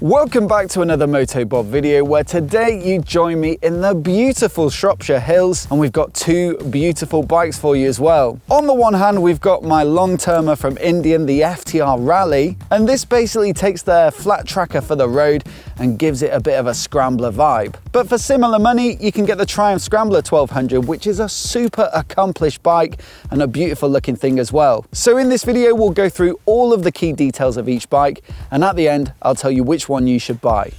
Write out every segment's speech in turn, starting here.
Welcome back to another MOTOBOB video where today you join me in the beautiful Shropshire Hills, and we've got two beautiful bikes for you as well. On the one hand, we've got my long-termer from Indian, the FTR Rally, and this basically takes their flat tracker for the road and gives it a bit of a Scrambler vibe. But for similar money, you can get the Triumph Scrambler 1200, which is a super accomplished bike and a beautiful looking thing as well. So in this video, we'll go through all of the key details of each bike, and at the end, I'll tell you which one you should buy.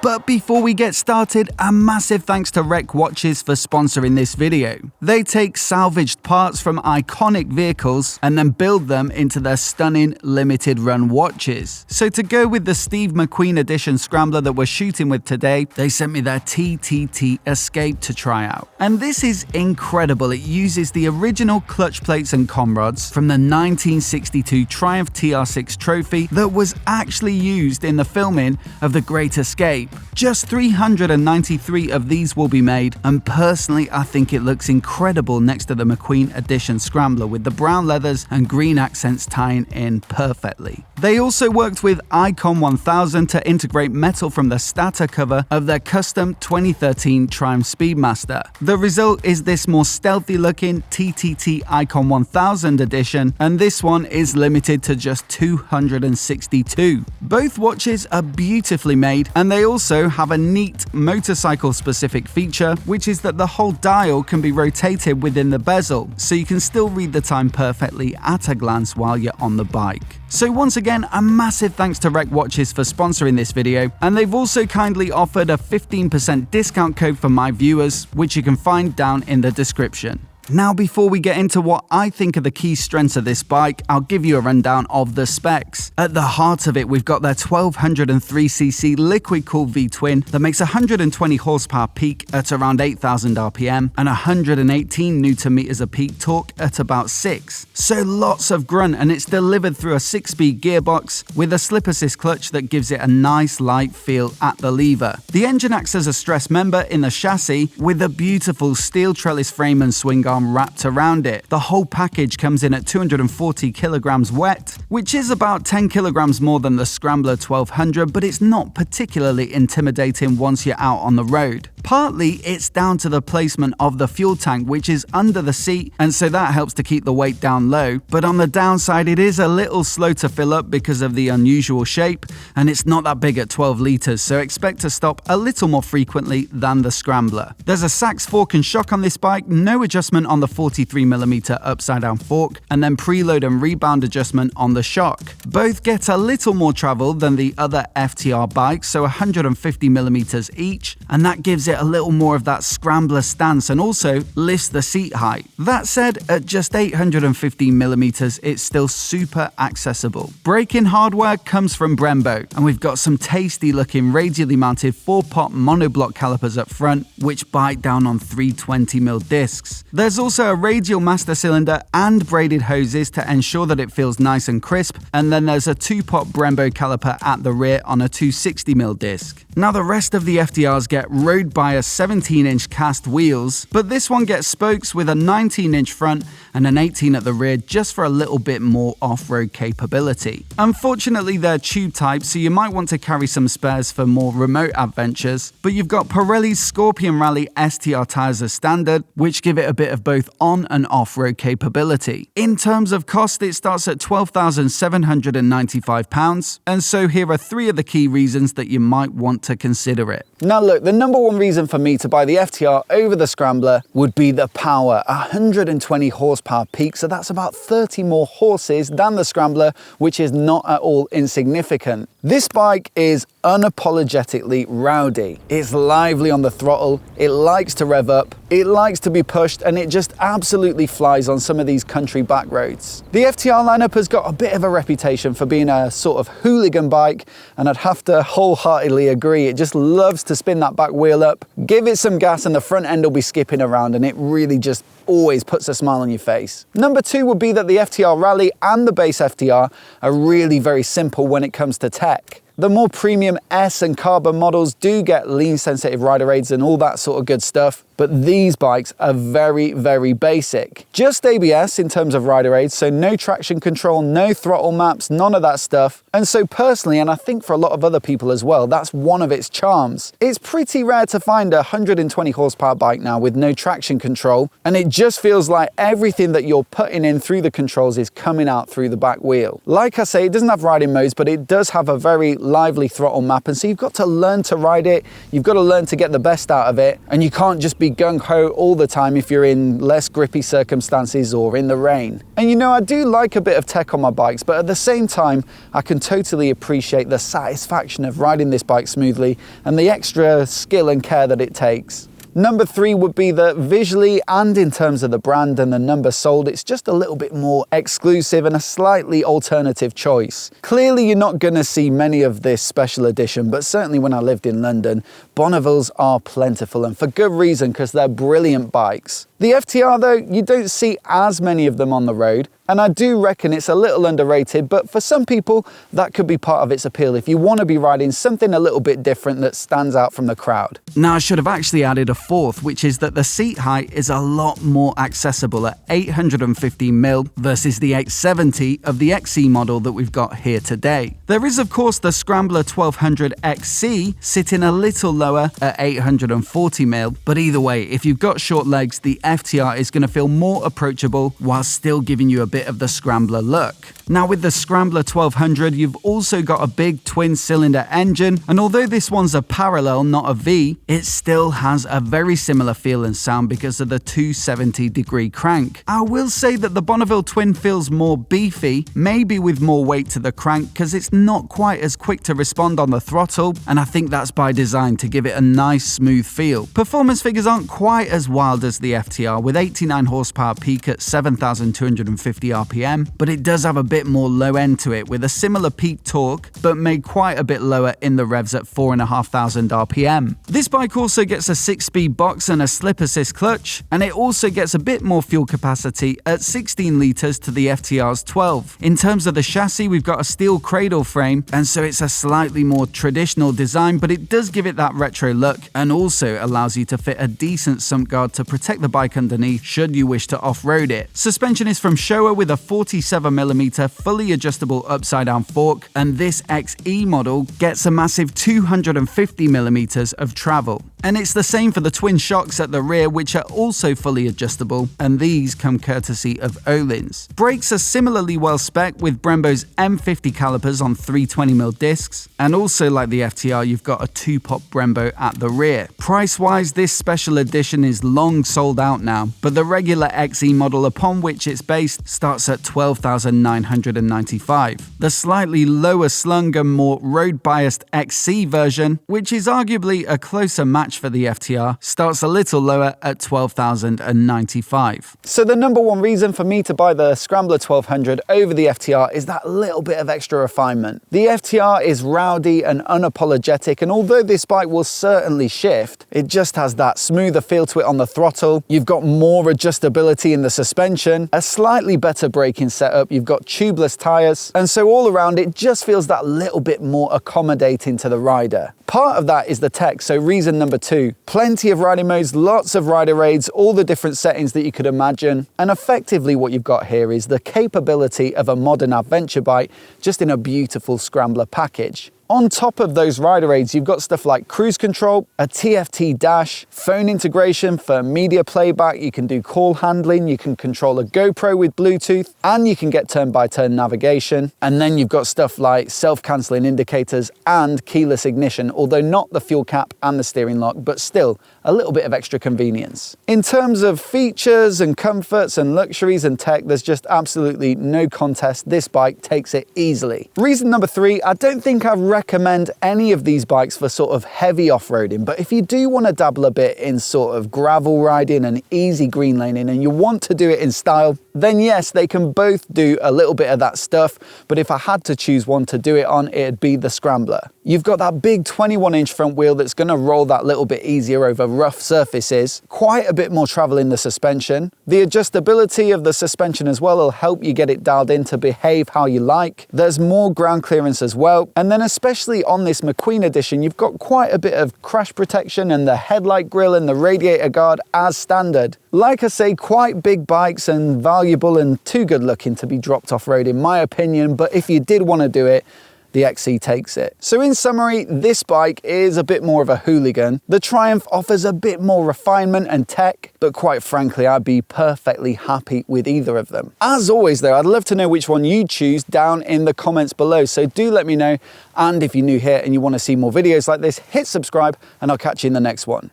But before we get started, a massive thanks to Rec Watches for sponsoring this video. They take salvaged parts from iconic vehicles and then build them into their stunning limited run watches. So to go with the Steve McQueen edition Scrambler that we're shooting with today, they sent me their TTT Escape to try out. And this is incredible. It uses the original clutch plates and com rods from the 1962 Triumph TR6 trophy that was actually used in the filming of The Great Escape. Just 393 of these will be made, and personally I think it looks incredible next to the McQueen edition Scrambler with the brown leathers and green accents tying in perfectly. They also worked with Icon 1000 to integrate metal from the stator cover of their custom 2013 Triumph Speedmaster. The result is this more stealthy looking TTT Icon 1000 edition, and this one is limited to just 262. Both watches are beautifully made, and they also have a neat motorcycle specific feature, which is that the whole dial can be rotated within the bezel, so you can still read the time perfectly at a glance while you're on the bike. So once again, a massive thanks to Rec Watches for sponsoring this video, and they've also kindly offered a 15% discount code for my viewers, which you can find down in the description. Now, before we get into what I think are the key strengths of this bike, I'll give you a rundown of the specs. At the heart of it, we've got their 1203cc liquid-cooled V-twin that makes 120 horsepower peak at around 8,000 RPM and 118 Nm of peak torque at about 6. So lots of grunt, and it's delivered through a 6-speed gearbox with a slip assist clutch that gives it a nice light feel at the lever. The engine acts as a stress member in the chassis with a beautiful steel trellis frame and swing arm wrapped around it. The whole package comes in at 240 kilograms wet, which is about 10 kilograms more than the Scrambler 1200, but it's not particularly intimidating once you're out on the road. Partly it's down to the placement of the fuel tank, which is under the seat, and so that helps to keep the weight down low. But on the downside, it is a little slow to fill up because of the unusual shape, and it's not that big at 12 liters, so expect to stop a little more frequently than the Scrambler. There's a Sachs fork and shock on this bike, no adjustment on the 43mm upside down fork, and then preload and rebound adjustment on the shock. Both get a little more travel than the other FTR bikes, so 150mm each, and that gives it a little more of that Scrambler stance and also lifts the seat height. That said, at just 815mm, it's still super accessible. Braking hardware comes from Brembo, and we've got some tasty looking radially mounted 4-pot monoblock calipers up front, which bite down on 320mm discs. There's also a radial master cylinder and braided hoses to ensure that it feels nice and crisp, and then there's a 2-pot Brembo caliper at the rear on a 260mm disc. Now the rest of the FTRs get road bias 17-inch cast wheels, but this one gets spokes with a 19-inch front and an 18 at the rear just for a little bit more off-road capability. Unfortunately, they're tube type, so you might want to carry some spares for more remote adventures, but you've got Pirelli's Scorpion Rally STR tires as standard, which give it a bit of both on and off-road capability. In terms of cost, it starts at £12,795, and so here are 3 of the key reasons that you might want to consider it. Now look, the number one reason for me to buy the FTR over the Scrambler would be the power. 120 horsepower peak, so that's about 30 more horses than the Scrambler, which is not at all insignificant. This bike is unapologetically rowdy. It's lively on the throttle, it likes to rev up, It likes to be pushed and it just absolutely flies on some of these country back roads. The FTR lineup has got a bit of a reputation for being a sort of hooligan bike, and I'd have to wholeheartedly agree. It just loves to spin that back wheel up, give it some gas and the front end will be skipping around, and it really just always puts a smile on your face. Number 2 would be that the FTR Rally and the base FTR are really very simple when it comes to tech. The more premium S and carbon models do get lean sensitive rider aids and all that sort of good stuff, but these bikes are very, very basic. Just ABS in terms of rider aids, so no traction control, no throttle maps, none of that stuff. And so personally, and I think for a lot of other people as well, that's one of its charms. It's pretty rare to find a 120 horsepower bike now with no traction control, and it just feels like everything that you're putting in through the controls is coming out through the back wheel. Like I say, it doesn't have riding modes, but it does have a very lively throttle map, and so you've got to learn to ride it, you've got to learn to get the best out of it, and you can't just be gung-ho all the time if you're in less grippy circumstances or in the rain. And you know, I do like a bit of tech on my bikes, but at the same time, I can totally appreciate the satisfaction of riding this bike smoothly and the extra skill and care that it takes. Number 3 would be that visually and in terms of the brand and the number sold, it's just a little bit more exclusive and a slightly alternative choice. Clearly you're not going to see many of this special edition, but certainly when I lived in London, Bonnevilles are plentiful, and for good reason, because they're brilliant bikes. The FTR though, you don't see as many of them on the road, and I do reckon it's a little underrated, but for some people that could be part of its appeal if you want to be riding something a little bit different that stands out from the crowd. Now I should have actually added a 4th, which is that the seat height is a lot more accessible at 815mm versus the 870 of the XC model that we've got here today. There is of course the Scrambler 1200 XC sitting a little lower at 840mm, but either way, if you've got short legs, the FTR is going to feel more approachable while still giving you a bit of the Scrambler look. Now with the Scrambler 1200, you've also got a big twin-cylinder engine, and although this one's a parallel, not a V, it still has a very similar feel and sound because of the 270-degree crank. I will say that the Bonneville Twin feels more beefy, maybe with more weight to the crank, because it's not quite as quick to respond on the throttle, and I think that's by design to give it a nice smooth feel. Performance figures aren't quite as wild as the FTR, with 89 horsepower peak at 7,250 RPM, but it does have a bit more low end to it with a similar peak torque, but made quite a bit lower in the revs at 4,500 RPM. This bike also gets a 6-speed box and a slip assist clutch, and it also gets a bit more fuel capacity at 16 litres to the FTR's 12. In terms of the chassis, we've got a steel cradle frame, and so it's a slightly more traditional design, but it does give it that retro look and also allows you to fit a decent sump guard to protect the bike underneath should you wish to off-road it. Suspension is from Showa with a 47mm fully adjustable upside down fork, and this XE model gets a massive 250mm of travel. And it's the same for the twin shocks at the rear, which are also fully adjustable, and these come courtesy of Öhlins. Brakes are similarly well spec with Brembo's M50 calipers on 320mm discs, and also like the FTR, you've got a 2-pop Brembo at the rear. Price-wise, this special edition is long sold out now, but the regular XE model upon which it's based starts at $12,995. The slightly lower slung and more road-biased XC version, which is arguably a closer match for the FTR, starts a little lower at $12,095. So the number one reason for me to buy the Scrambler 1200 over the FTR is that little bit of extra refinement. The FTR is rowdy and unapologetic, and although this bike will certainly shift, it just has that smoother feel to it on the throttle. You've got more adjustability in the suspension, a slightly better braking setup, you've got tubeless tyres, and so all around it just feels that little bit more accommodating to the rider. Part of that is the tech, so reason number 2, plenty of riding modes, lots of rider aids, all the different settings that you could imagine, and effectively what you've got here is the capability of a modern adventure bike just in a beautiful Scrambler package. On top of those rider aids, you've got stuff like cruise control, a TFT dash, phone integration for media playback, you can do call handling, you can control a GoPro with Bluetooth, and you can get turn-by-turn navigation. And then you've got stuff like self-cancelling indicators and keyless ignition, although not the fuel cap and the steering lock, but still a little bit of extra convenience. In terms of features and comforts and luxuries and tech, there's just absolutely no contest. This bike takes it easily. Reason number 3, I don't think I've recommend any of these bikes for sort of heavy off-roading, but if you do want to dabble a bit in sort of gravel riding and easy green laning and you want to do it in style, then yes, they can both do a little bit of that stuff. But if I had to choose one to do it on, it'd be the Scrambler. You've got that big 21-inch front wheel that's going to roll that little bit easier over rough surfaces, quite a bit more travel in the suspension. The adjustability of the suspension as well will help you get it dialed in to behave how you like. There's more ground clearance as well. And then especially on this McQueen edition, you've got quite a bit of crash protection and the headlight grille and the radiator guard as standard. Like I say, quite big bikes and valuable and too good looking to be dropped off-road in my opinion, but if you did want to do it, the XC takes it. So in summary, this bike is a bit more of a hooligan. The Triumph offers a bit more refinement and tech, but quite frankly, I'd be perfectly happy with either of them. As always though, I'd love to know which one you choose down in the comments below, so do let me know. And if you're new here and you want to see more videos like this, hit subscribe and I'll catch you in the next one.